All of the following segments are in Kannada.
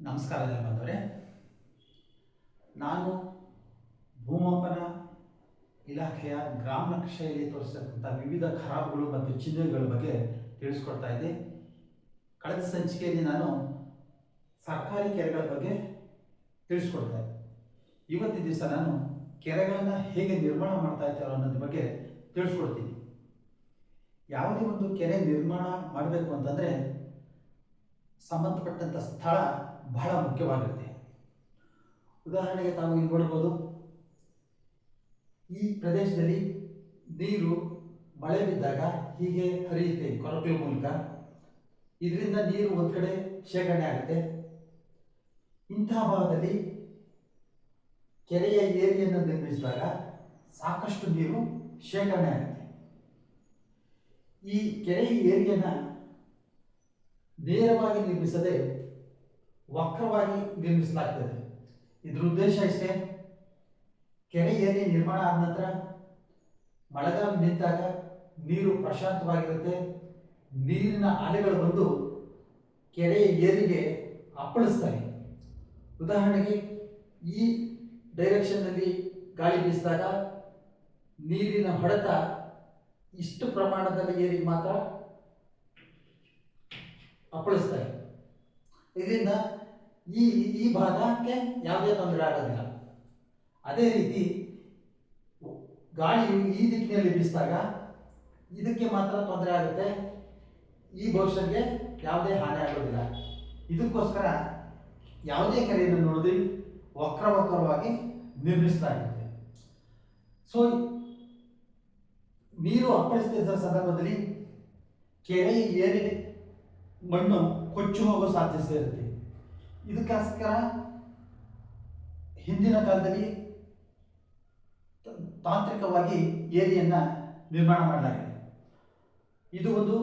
ನಮಸ್ಕಾರ ಬಂದವರೇ, ನಾನು ಭೂಮಾಪನ ಇಲಾಖೆಯ ಗ್ರಾಮ ನಕ್ಷೆಯಲ್ಲಿ ತೋರಿಸಿದಂಥ ವಿವಿಧ ಖರಾಬುಗಳು ಮತ್ತು ಚಿಹ್ನೆಗಳ ಬಗ್ಗೆ ತಿಳಿಸ್ಕೊಡ್ತಾ ಇದ್ದೆ. ಕಳೆದ ಸಂಚಿಕೆಯಲ್ಲಿ ನಾನು ಸರ್ಕಾರಿ ಕೆರೆಗಳ ಬಗ್ಗೆ ತಿಳಿಸ್ಕೊಡ್ತಾ ಇದ್ದೆ. ಇವತ್ತಿನ ದಿವಸ ನಾನು ಕೆರೆಗಳನ್ನು ಹೇಗೆ ನಿರ್ಮಾಣ ಮಾಡ್ತಾ ಇದ್ದಾರೆ ಅನ್ನೋದ್ರ ಬಗ್ಗೆ ತಿಳಿಸ್ಕೊಡ್ತೀನಿ. ಯಾವುದೇ ಒಂದು ಕೆರೆ ನಿರ್ಮಾಣ ಮಾಡಬೇಕು ಅಂತಂದರೆ ಸಂಬಂಧಪಟ್ಟಂಥ ಸ್ಥಳ ಬಹಳ ಮುಖ್ಯವಾಗಿರುತ್ತೆ. ಉದಾಹರಣೆಗೆ ತಾವು ಇಲ್ಲಿ ನೋಡ್ಬೋದು, ಈ ಪ್ರದೇಶದಲ್ಲಿ ನೀರು ಮಳೆ ಬಿದ್ದಾಗ ಹೀಗೆ ಹರಿಯುತ್ತೆ ಕೊರಕಲ ಮೂಲಕ. ಇದರಿಂದ ನೀರು ಒಂದು ಕಡೆ ಶೇಖರಣೆ ಆಗುತ್ತೆ. ಇಂತಹ ಭಾಗದಲ್ಲಿ ಕೆರೆಯ ಏರಿಯನ್ನು ನಿರ್ಮಿಸಿದಾಗ ಸಾಕಷ್ಟು ನೀರು ಶೇಖರಣೆ ಆಗುತ್ತೆ. ಈ ಕೆರೆಯ ಏರಿಯನ್ನು ನೇರವಾಗಿ ನಿರ್ಮಿಸದೆ ವಕ್ರವಾಗಿ ನಿರ್ಮಿಸಲಾಗ್ತದೆ. ಇದರ ಉದ್ದೇಶ ಇಷ್ಟೇ: ಕೆರೆ ಏರಿ ನಿರ್ಮಾಣ ಆದ ನಂತರ ಮಳೆಗಾಲ ನಿಂತಾಗ ನೀರು ಪ್ರಶಾಂತವಾಗಿರುತ್ತೆ. ನೀರಿನ ಅಲೆಗಳು ಬಂದು ಕೆರೆಯ ಏರಿಗೆ ಅಪ್ಪಳಿಸ್ತವೆ. ಉದಾಹರಣೆಗೆ ಈ ಡೈರೆಕ್ಷನ್ನಲ್ಲಿ ಗಾಳಿ ಬೀಸಿದಾಗ ನೀರಿನ ಹೊಡೆತ ಇಷ್ಟು ಪ್ರಮಾಣದಲ್ಲಿ ಏರಿಗೆ ಮಾತ್ರ ಅಪ್ಪಳಿಸ್ತವೆ. ಇದರಿಂದ ಈ ಭಾಗಕ್ಕೆ ಯಾವುದೇ ತೊಂದರೆ ಆಗೋದಿಲ್ಲ. ಅದೇ ರೀತಿ ಗಾಳಿಯು ಈ ದಿಕ್ಕಿನಲ್ಲಿ ಬೀಸಿದಾಗ ಇದಕ್ಕೆ ಮಾತ್ರ ತೊಂದರೆ ಆಗುತ್ತೆ, ಈ ಭವಿಷ್ಯಕ್ಕೆ ಯಾವುದೇ ಹಾನಿ ಆಗೋದಿಲ್ಲ. ಇದಕ್ಕೋಸ್ಕರ ಯಾವುದೇ ಕೆರೆಯನ್ನು ನೋಡಿದ್ರೆ ವಕ್ರವಾಗಿ ನಿರ್ಮಿಸಲಾಗಿರುತ್ತೆ. ಸೊ ನೀರು ಅಪ್ಪಳಿಸ್ತಿದ್ದ ಸಂದರ್ಭದಲ್ಲಿ ಕೆರೆ ಏರಿ ಮಣ್ಣು ಕೊಚ್ಚಿ ಹೋಗೋ ಸಾಧ್ಯತೆ ಇರುತ್ತೆ. ಇದಕ್ಕೋಸ್ಕರ ಹಿಂದಿನ ಕಾಲದಲ್ಲಿ ತಾಂತ್ರಿಕವಾಗಿ ಏರಿಯನ್ನು ನಿರ್ಮಾಣ ಮಾಡಲಾಗಿದೆ. ಇದು ಒಂದು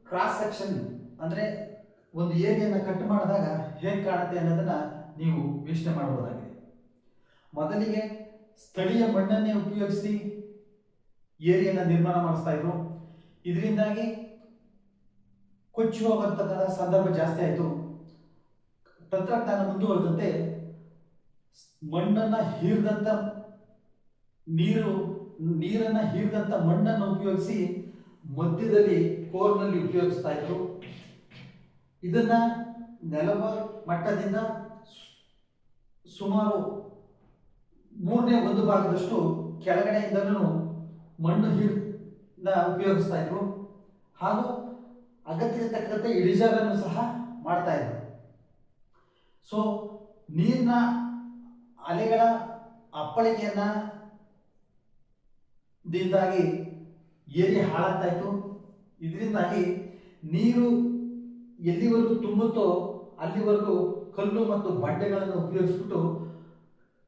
ಕ್ರಾಸ್ ಸೆಕ್ಷನ್, ಅಂದರೆ ಒಂದು ಏರಿಯನ್ನು ಕಟ್ ಮಾಡಿದಾಗ ಹೇಗೆ ಕಾಣುತ್ತೆ ಅನ್ನೋದನ್ನು ನೀವು ವೀಕ್ಷಣೆ ಮಾಡಬಹುದಾಗಿದೆ. ಮೊದಲಿಗೆ ಸ್ಥಳೀಯ ಮಣ್ಣನ್ನೇ ಉಪಯೋಗಿಸಿ ಏರಿಯನ್ನು ನಿರ್ಮಾಣ ಮಾಡಿಸ್ತಾ ಇದ್ರು. ಇದರಿಂದಾಗಿ ಕೊಚ್ಚಿ ಹೋಗುವಂಥ ಸಂದರ್ಭ ಜಾಸ್ತಿ ಆಯಿತು. ತಂತ್ರಜ್ಞಾನ ಮುಂದುವರೆದಂತೆ ಮಣ್ಣನ್ನು ಹೀರಿದಂಥ ನೀರನ್ನು ಹೀರಿದಂಥ ಮಣ್ಣನ್ನು ಉಪಯೋಗಿಸಿ ಮಧ್ಯದಲ್ಲಿ ಕೋರ್ನಲ್ಲಿ ಉಪಯೋಗಿಸ್ತಾ ಇದ್ರು. ಇದನ್ನ ನೆಲದ ಮಟ್ಟದಿಂದ ಸುಮಾರು 1/3 ಕೆಳಗಡೆಯಿಂದಲೂ ಮಣ್ಣು ಹೀರನ್ನ ಉಪಯೋಗಿಸ್ತಾ ಇದ್ರು. ಹಾಗೂ ಅಗತ್ಯಕ್ಕೆ ತಕ್ಕಂತೆ ಇಳಿಜಾರನ್ನು ಸಹ ಮಾಡ್ತಾ ಇದ್ರು. ಸೊ ನೀರಿನ ಅಲೆಗಳ ಅಪ್ಪಳಿಕೆಯನ್ನು ದಿಂದಾಗಿ ಏರಿ ಹಾಳಾಗ್ತಾ ಇತ್ತು. ಇದರಿಂದಾಗಿ ನೀರು ಎಲ್ಲಿವರೆಗೂ ತುಂಬುತ್ತೋ ಅಲ್ಲಿವರೆಗೂ ಕಲ್ಲು ಮತ್ತು ಬಂಡೆಗಳನ್ನು ಉಪಯೋಗಿಸ್ಬಿಟ್ಟು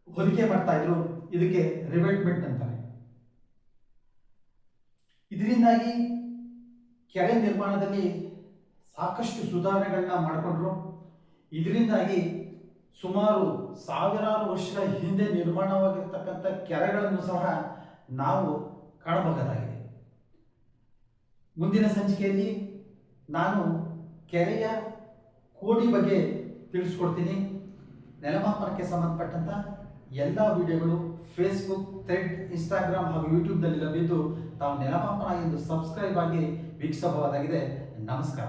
ಹೊದಿಕೆ ಮಾಡ್ತಾ ಇದ್ರು. ಇದಕ್ಕೆ ರಿವೆಟ್ಮೆಂಟ್ ಅಂತಾರೆ. ಇದರಿಂದಾಗಿ ಕೆರೆ ನಿರ್ಮಾಣದಲ್ಲಿ ಸಾಕಷ್ಟು ಸುಧಾರಣೆಗಳನ್ನ ಮಾಡಿಕೊಂಡ್ರು. ಇದರಿಂದಾಗಿ ಸುಮಾರು ಸಾವಿರಾರು ವರ್ಷಗಳ ಹಿಂದೆ ನಿರ್ಮಾಣವಾಗಿರ್ತಕ್ಕಂಥ ಕೆರೆಗಳನ್ನು ಸಹ ನಾವು ಕಾಣಬಹುದಾಗಿದೆ. ಮುಂದಿನ ಸಂಚಿಕೆಯಲ್ಲಿ ನಾನು ಕೆರೆಯ ಕೋಡಿ ಬಗ್ಗೆ ತಿಳಿಸ್ಕೊಡ್ತೀನಿ. ನೆಲಮಾಪನಕ್ಕೆ ಸಂಬಂಧಪಟ್ಟಂಥ ಎಲ್ಲ ವಿಡಿಯೋಗಳು ಫೇಸ್ಬುಕ್, ಥ್ರೆಡ್, ಇನ್ಸ್ಟಾಗ್ರಾಮ್ ಹಾಗೂ ಯೂಟ್ಯೂಬ್ನಲ್ಲಿ ಲಭ್ಯವಿದ್ದು ತಾವು ನೆಲಮಾಪನ ಎಂದು ಸಬ್ಸ್ಕ್ರೈಬ್ ಆಗಿ ವೀಕ್ಷಿಸಬಹುದಾಗಿದೆ. ನಮಸ್ಕಾರ.